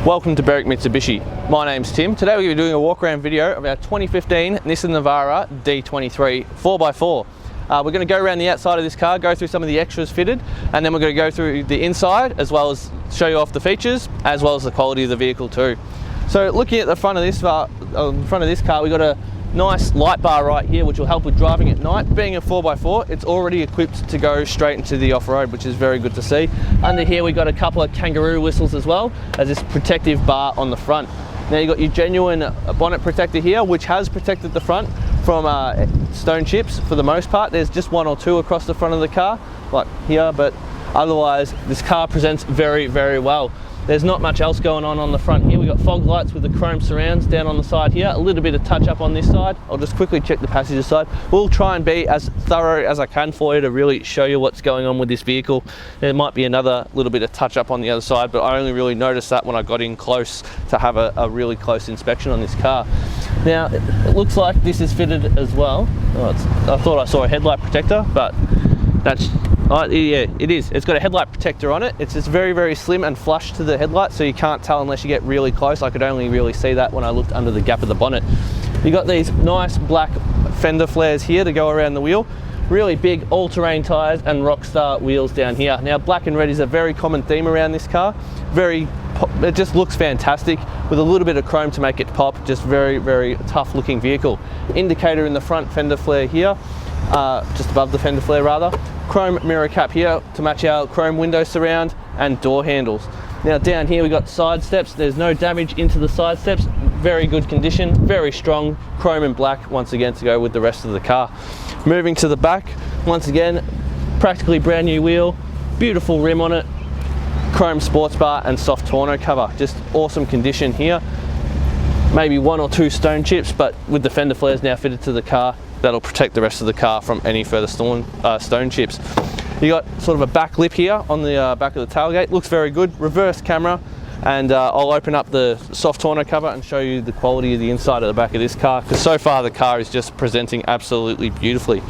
Welcome to Berwick Mitsubishi. My name's Tim. Today we're going to be doing a walk around video of our 2015 Nissan Navara D23 4x4. We're going to go around the outside of this car, go through some of the extras fitted, and then we're going to go through the inside as well as show you off the features as well as the quality of the vehicle too. So looking at the front of this car, we've got a nice light bar right here which will help with driving at night. Being a 4x4, it's already equipped to go straight into the off-road, which is very good to see. Under here we've got a couple of kangaroo whistles as well as this protective bar on the front. Now you've got your genuine bonnet protector here which has protected the front from stone chips for the most part. There's just one or two across the front of the car like here, but otherwise this car presents very, very well. There's not much else going on the front here. We've got fog lights with the chrome surrounds down on the side here. A little bit of touch up on this side. I'll just quickly check the passenger side. We'll try and be as thorough as I can for you to really show you what's going on with this vehicle. There might be another little bit of touch up on the other side, but I only really noticed that when I got in close to have a really close inspection on this car. Now, it looks like this is fitted as well. I thought I saw a headlight protector, but that's... yeah, it is. It's got a headlight protector on it. It's just very, very slim and flush to the headlight, so you can't tell unless you get really close. I could only really see that when I looked under the gap of the bonnet. You got these nice black fender flares here to go around the wheel. Really big all-terrain tyres and Rockstar wheels down here. Now, black and red is a very common theme around this car. It just looks fantastic with a little bit of chrome to make it pop. Just very, very tough looking vehicle. Indicator in the front fender flare here, just above the fender flare rather. Chrome mirror cap here to match our chrome window surround and door handles. Now down here we got side steps. There's no damage into the side steps. Very good condition, very strong. Chrome and black once again to go with the rest of the car. Moving to the back, once again, practically brand new wheel, beautiful rim on it, chrome sports bar and soft tonneau cover. Just awesome condition here. Maybe one or two stone chips, but with the fender flares now fitted to the car, that'll protect the rest of the car from any further stone chips. You got sort of a back lip here on the back of the tailgate. Looks very good. Reverse camera, and I'll open up the soft tonneau cover and show you the quality of the inside of the back of this car, because so far the car is just presenting absolutely beautifully.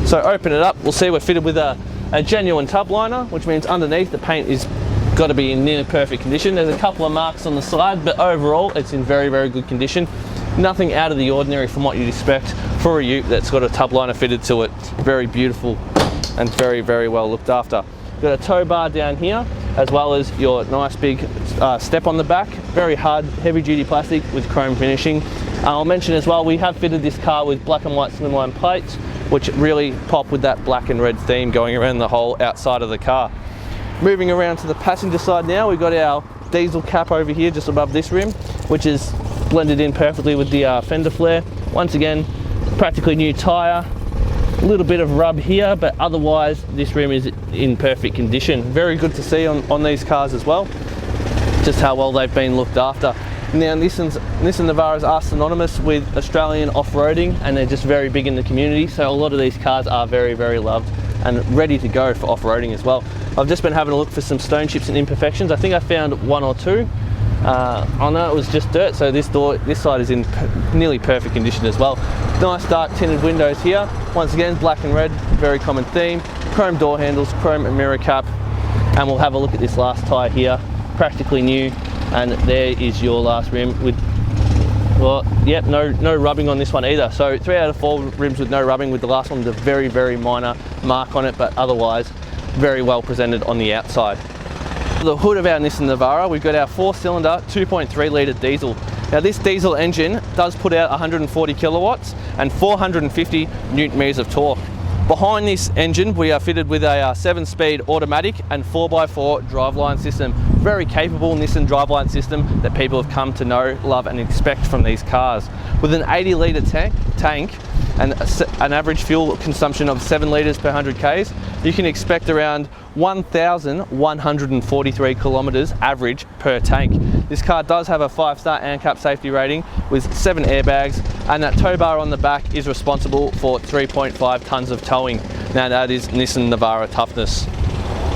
So open it up, we'll see we're fitted with a genuine tub liner, which means underneath the paint is got to be in near perfect condition. There's a couple of marks on the side, but overall it's in very, very good condition. Nothing out of the ordinary from what you'd expect for a ute that's got a tub liner fitted to it. Very beautiful and very, very well looked after. Got a tow bar down here, as well as your nice big step on the back. Very hard, heavy duty plastic with chrome finishing. I'll mention as well, we have fitted this car with black and white slimline plates, which really pop with that black and red theme going around the whole outside of the car. Moving around to the passenger side now, we've got our diesel cap over here just above this rim, which is blended in perfectly with the fender flare. Once again, practically new tyre, a little bit of rub here, but otherwise this rim is in perfect condition. Very good to see on these cars as well, just how well they've been looked after. Now Nissan Navaras are synonymous with Australian off-roading, and they're just very big in the community, so a lot of these cars are very, very loved and ready to go for off-roading as well. I've just been having a look for some stone chips and imperfections. I think I found one or two. I know it was just dirt, so this side is in nearly perfect condition as well. Nice dark tinted windows here. Once again, black and red, very common theme. Chrome door handles, chrome mirror cap, and we'll have a look at this last tyre here. Practically new, and there is your last rim with, well, yep, no rubbing on this one either. So 3 out of 4 rims with no rubbing, with the last one with a very, very minor mark on it, but otherwise very well presented on the outside. The hood of our Nissan Navara, we've got our 4-cylinder 2.3 litre diesel. Now this diesel engine does put out 140 kilowatts and 450 newton meters of torque. Behind this engine we are fitted with a 7-speed automatic and 4x4 driveline system. Very capable Nissan driveline system that people have come to know, love and expect from these cars. With an 80 litre tank and an average fuel consumption of 7 litres per 100 k's, you can expect around 1,143 kilometres average per tank. This car does have a 5-star ANCAP safety rating with 7 airbags, and that tow bar on the back is responsible for 3.5 tonnes of towing. Now that is Nissan Navara toughness.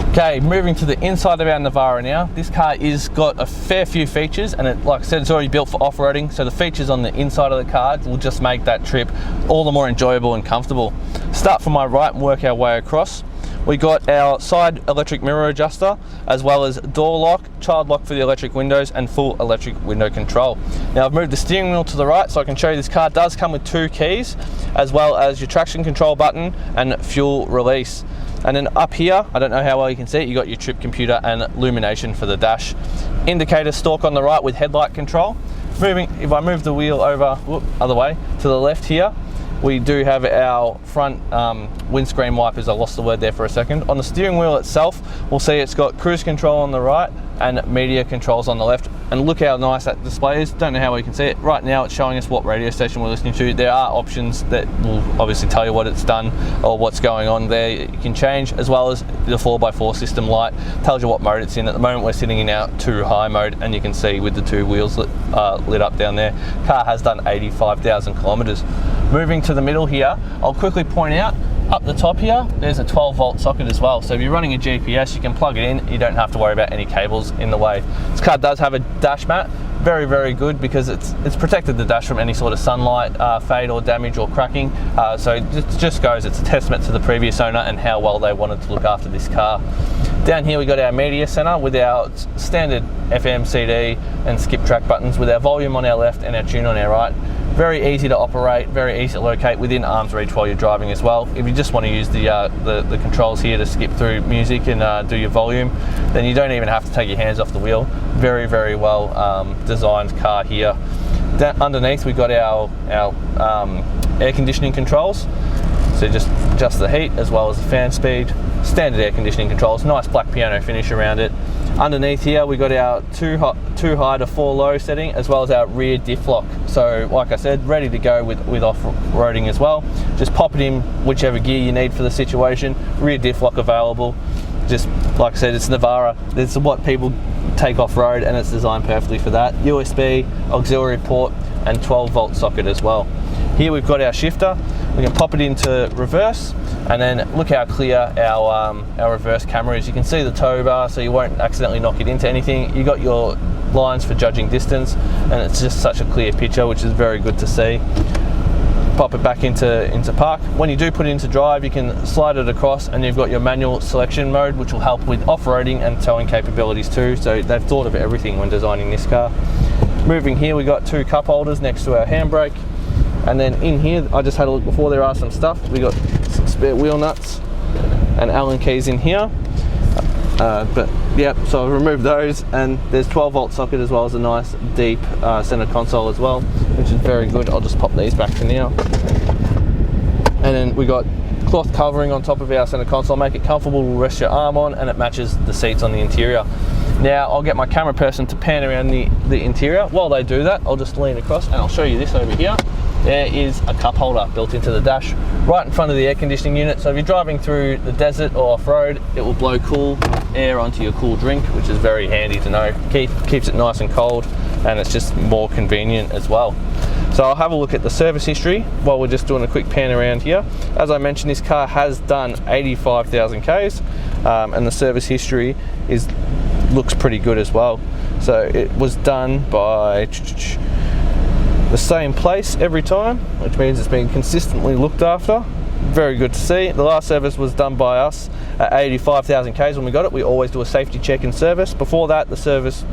Okay, moving to the inside of our Navara now. This car is got a fair few features, and like I said, it's already built for off-roading, so the features on the inside of the car will just make that trip all the more enjoyable and comfortable. Start from my right and work our way across. We got our side electric mirror adjuster, as well as door lock, child lock for the electric windows, and full electric window control. Now I've moved the steering wheel to the right so I can show you this car does come with 2 keys, as well as your traction control button and fuel release. And then up here, I don't know how well you can see it, you got your trip computer and illumination for the dash. Indicator stalk on the right with headlight control. If I move the wheel over, other way, to the left here, we do have our front windscreen wipers. I lost the word there for a second. On the steering wheel itself, we'll see it's got cruise control on the right and media controls on the left. And look how nice that display is. Don't know how well you can see it. Right now it's showing us what radio station we're listening to. There are options that will obviously tell you what it's done or what's going on there. You can change, as well as the 4x4 system light tells you what mode it's in. At the moment we're sitting in our 2 high mode, and you can see with the 2 wheels lit up down there. Car has done 85,000 kilometers. Moving to the middle here, I'll quickly point out, up the top here, there's a 12-volt socket as well. So if you're running a GPS, you can plug it in. You don't have to worry about any cables in the way. This car does have a dash mat. Very, very good, because it's protected the dash from any sort of sunlight, fade or damage or cracking. So it just goes, it's a testament to the previous owner and how well they wanted to look after this car. Down here we got our media center with our standard FM, CD and skip track buttons, with our volume on our left and our tune on our right. Very easy to operate, very easy to locate within arm's reach while you're driving as well. If you just want to use the controls here to skip through music and do your volume, then you don't even have to take your hands off the wheel. Very, very well designed car here. Underneath we've got our air conditioning controls. So just adjust the heat as well as the fan speed. Standard air conditioning controls, nice black piano finish around it. Underneath here we got our 2 high to 4 low setting, as well as our rear diff lock. So like I said, ready to go with off-roading as well. Just pop it in whichever gear you need for the situation. Rear diff lock available. Just like I said, it's Navara. It's what people take off-road, and it's designed perfectly for that. USB, auxiliary port and 12-volt socket as well. Here we've got our shifter. We can pop it into reverse, and then look how clear our reverse camera is. You can see the tow bar, so you won't accidentally knock it into anything. You got your lines for judging distance, and it's just such a clear picture, which is very good to see. Pop it back into park. When you do put it into drive, you can slide it across, and you've got your manual selection mode, which will help with off-roading and towing capabilities too. So they've thought of everything when designing this car. Moving here, we got 2 cup holders next to our handbrake. And then in here, I just had a look before, there are some stuff. We got some spare wheel nuts and Allen keys in here. But yeah, so I've removed those, and there's 12-volt socket as well as a nice deep center console as well, which is very good. I'll just pop these back for now. And then we got cloth covering on top of our center console, make it comfortable to rest your arm on, and it matches the seats on the interior. Now I'll get my camera person to pan around the interior. While they do that, I'll just lean across and I'll show you this over here. There is a cup holder built into the dash right in front of the air conditioning unit. So if you're driving through the desert or off-road, it will blow cool air onto your cool drink, which is very handy to know. Keeps it nice and cold, and it's just more convenient as well. So I'll have a look at the service history while we're just doing a quick pan around here. As I mentioned, this car has done 85,000 Ks, and the service history looks pretty good as well. So it was done by the same place every time, which means it's been consistently looked after. Very good to see. The last service was done by us at 85,000 Ks when we got it. We always do a safety check in service. Before that, the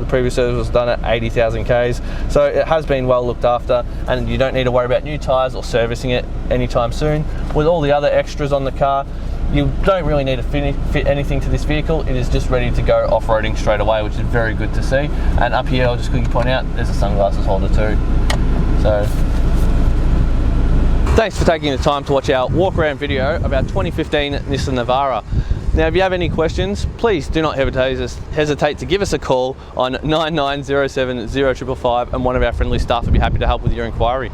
previous service was done at 80,000 Ks. So it has been well looked after, and you don't need to worry about new tyres or servicing it anytime soon. With all the other extras on the car, you don't really need to fit anything to this vehicle. It is just ready to go off-roading straight away, which is very good to see. And up here, I'll just quickly point out, there's a sunglasses holder too. So, thanks for taking the time to watch our walk-around video of our 2015 Nissan Navara. Now, if you have any questions, please do not hesitate to give us a call on 9907 0555, and one of our friendly staff will be happy to help with your inquiry.